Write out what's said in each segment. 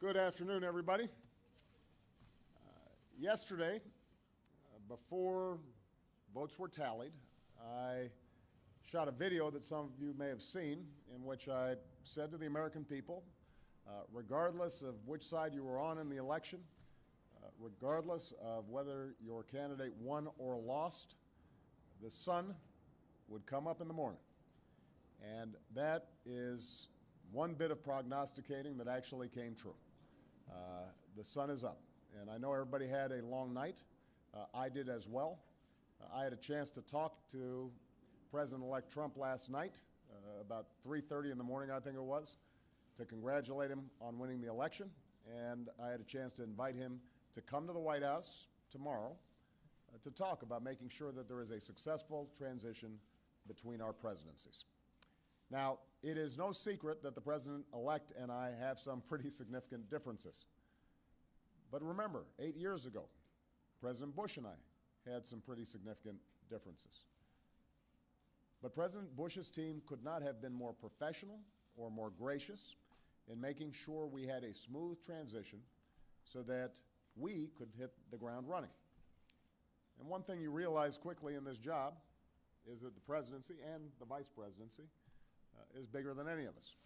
Good afternoon, everybody. Yesterday, before votes were tallied, I shot a video that some of you may have seen in which I said to the American people, regardless of which side you were on in the election, regardless of whether your candidate won or lost, the sun would come up in the morning. And that is one bit of prognosticating that actually came true. The sun is up. And I know everybody had a long night. I did as well. I had a chance to talk to President-elect Trump last night, about 3:30 in the morning, I think it was, to congratulate him on winning the election. And I had a chance to invite him to come to the White House tomorrow to talk about making sure that there is a successful transition between our presidencies. Now, it is no secret that the President-elect and I have some pretty significant differences. But remember, 8 years ago, President Bush and I had some pretty significant differences. But President Bush's team could not have been more professional or more gracious in making sure we had a smooth transition so that we could hit the ground running. And one thing you realize quickly in this job is that the presidency and the vice presidency is bigger than any of us.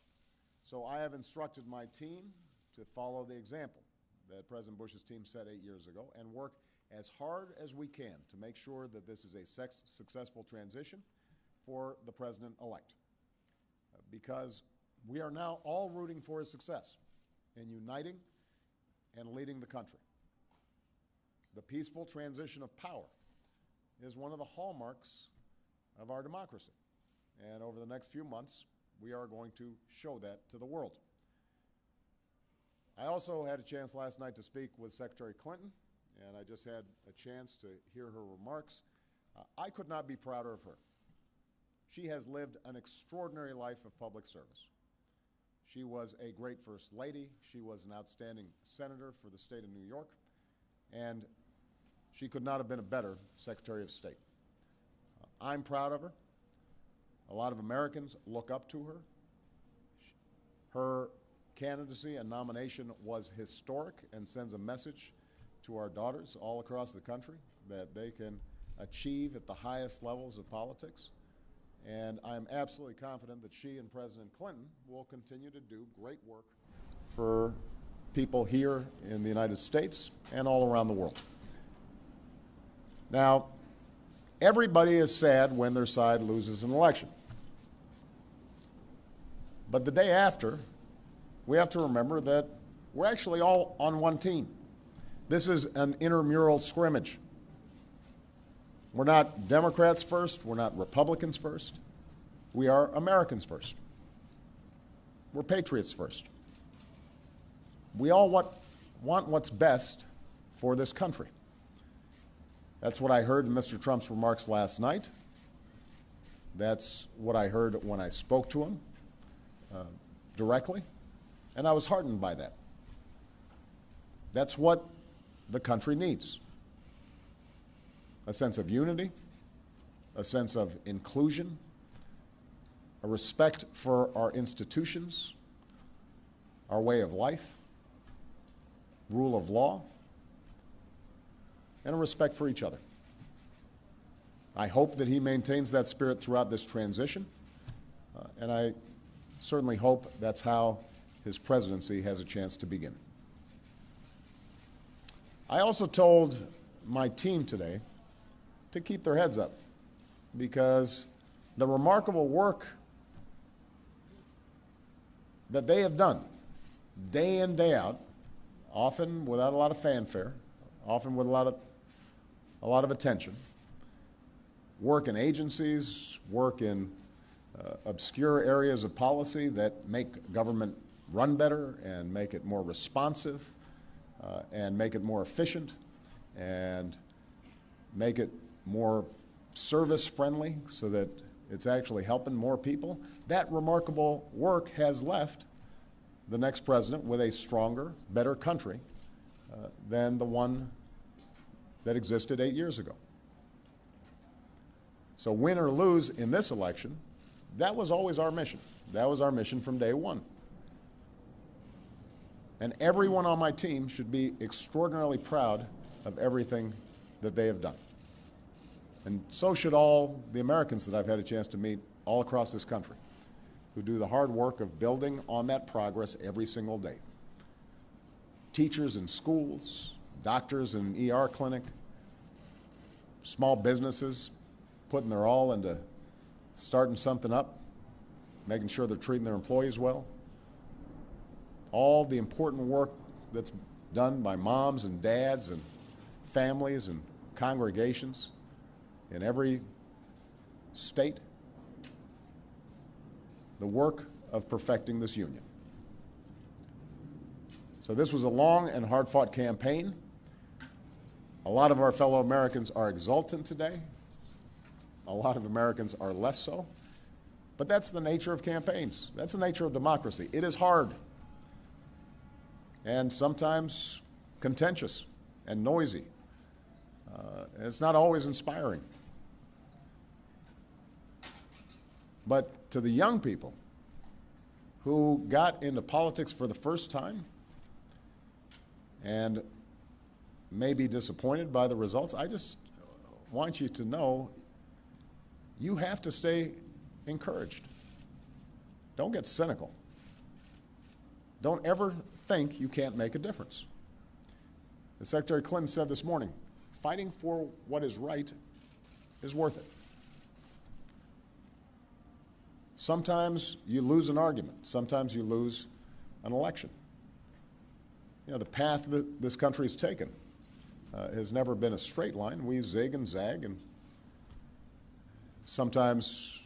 So I have instructed my team to follow the example that President Bush's team set 8 years ago and work as hard as we can to make sure that this is a successful transition for the President-elect. Because we are now all rooting for his success in uniting and leading the country. The peaceful transition of power is one of the hallmarks of our democracy. And over the next few months, we are going to show that to the world. I also had a chance last night to speak with Secretary Clinton, and I just had a chance to hear her remarks. I could not be prouder of her. She has lived an extraordinary life of public service. She was a great First Lady. She was an outstanding senator for the state of New York, and she could not have been a better Secretary of State. I'm proud of her. A lot of Americans look up to her. Her candidacy and nomination was historic and sends a message to our daughters all across the country that they can achieve at the highest levels of politics. And I'm absolutely confident that she and President Clinton will continue to do great work for people here in the United States and all around the world. Now, everybody is sad when their side loses an election. But the day after, we have to remember that we're actually all on one team. This is an intramural scrimmage. We're not Democrats first. We're not Republicans first. We are Americans first. We're patriots first. We all want what's best for this country. That's what I heard in Mr. Trump's remarks last night. That's what I heard when I spoke to him directly, and I was heartened by that. That's what the country needs. A sense of unity, a sense of inclusion, a respect for our institutions, our way of life, rule of law, and a respect for each other. I hope that he maintains that spirit throughout this transition, and I certainly hope that's how his presidency has a chance to begin. I also told my team today to keep their heads up, because the remarkable work that they have done day in, day out, often without a lot of fanfare, often with a lot of attention, work in agencies, work in obscure areas of policy that make government run better and make it more responsive and make it more efficient and make it more service-friendly so that it's actually helping more people. That remarkable work has left the next president with a stronger, better country than the one that existed 8 years ago. So win or lose in this election, that was always our mission. That was our mission from day one. And everyone on my team should be extraordinarily proud of everything that they have done. And so should all the Americans that I've had a chance to meet all across this country, who do the hard work of building on that progress every single day. Teachers in schools, doctors in ER clinic, small businesses putting their all into starting something up, making sure they're treating their employees well. All the important work that's done by moms and dads and families and congregations in every state. The work of perfecting this union. So this was a long and hard-fought campaign. A lot of our fellow Americans are exultant today. A lot of Americans are less so. But that's the nature of campaigns. That's the nature of democracy. It is hard and sometimes contentious and noisy. It's not always inspiring. But to the young people who got into politics for the first time and may be disappointed by the results, I just want you to know you have to stay encouraged. Don't get cynical. Don't ever think you can't make a difference. As Secretary Clinton said this morning, fighting for what is right is worth it. Sometimes you lose an argument. Sometimes you lose an election. You know, the path that this country has taken has never been a straight line. We zig and zag, and sometimes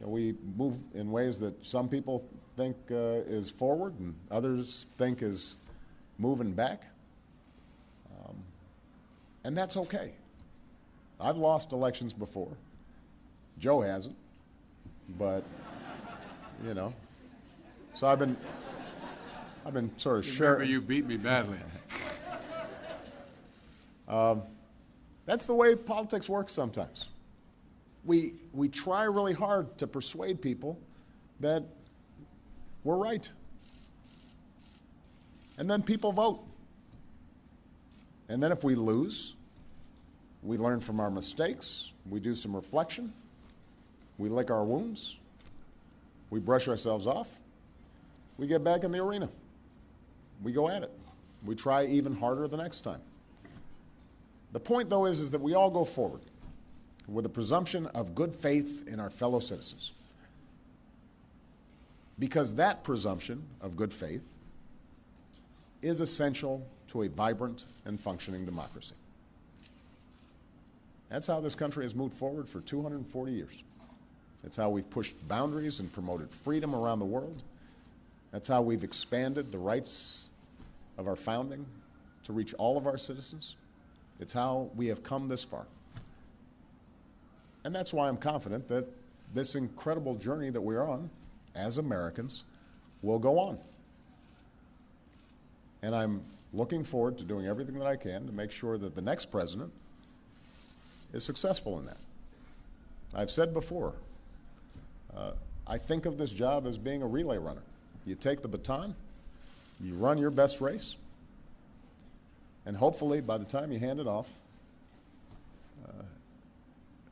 we move in ways that some people think is forward and others think is moving back. And that's okay. I've lost elections before. Joe hasn't, but, you know. So I've been sort of sharing. Remember, you beat me badly. That's the way politics works sometimes. We try really hard to persuade people that we're right. And then people vote. And then if we lose, we learn from our mistakes, we do some reflection, we lick our wounds, we brush ourselves off, we get back in the arena. We go at it. We try even harder the next time. The point, though, is that we all go forward with a presumption of good faith in our fellow citizens. Because that presumption of good faith is essential to a vibrant and functioning democracy. That's how this country has moved forward for 240 years. That's how we've pushed boundaries and promoted freedom around the world. That's how we've expanded the rights of our founding to reach all of our citizens. It's how we have come this far. And that's why I'm confident that this incredible journey that we're on as Americans will go on. And I'm looking forward to doing everything that I can to make sure that the next president is successful in that. I've said before, I think of this job as being a relay runner. You take the baton, you run your best race, and hopefully by the time you hand it off,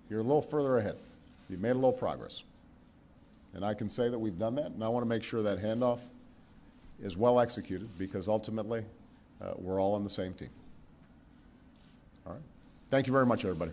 you're a little further ahead. You've made a little progress. And I can say that we've done that, and I want to make sure that handoff is well executed because ultimately we're all on the same team. All right. Thank you very much, everybody.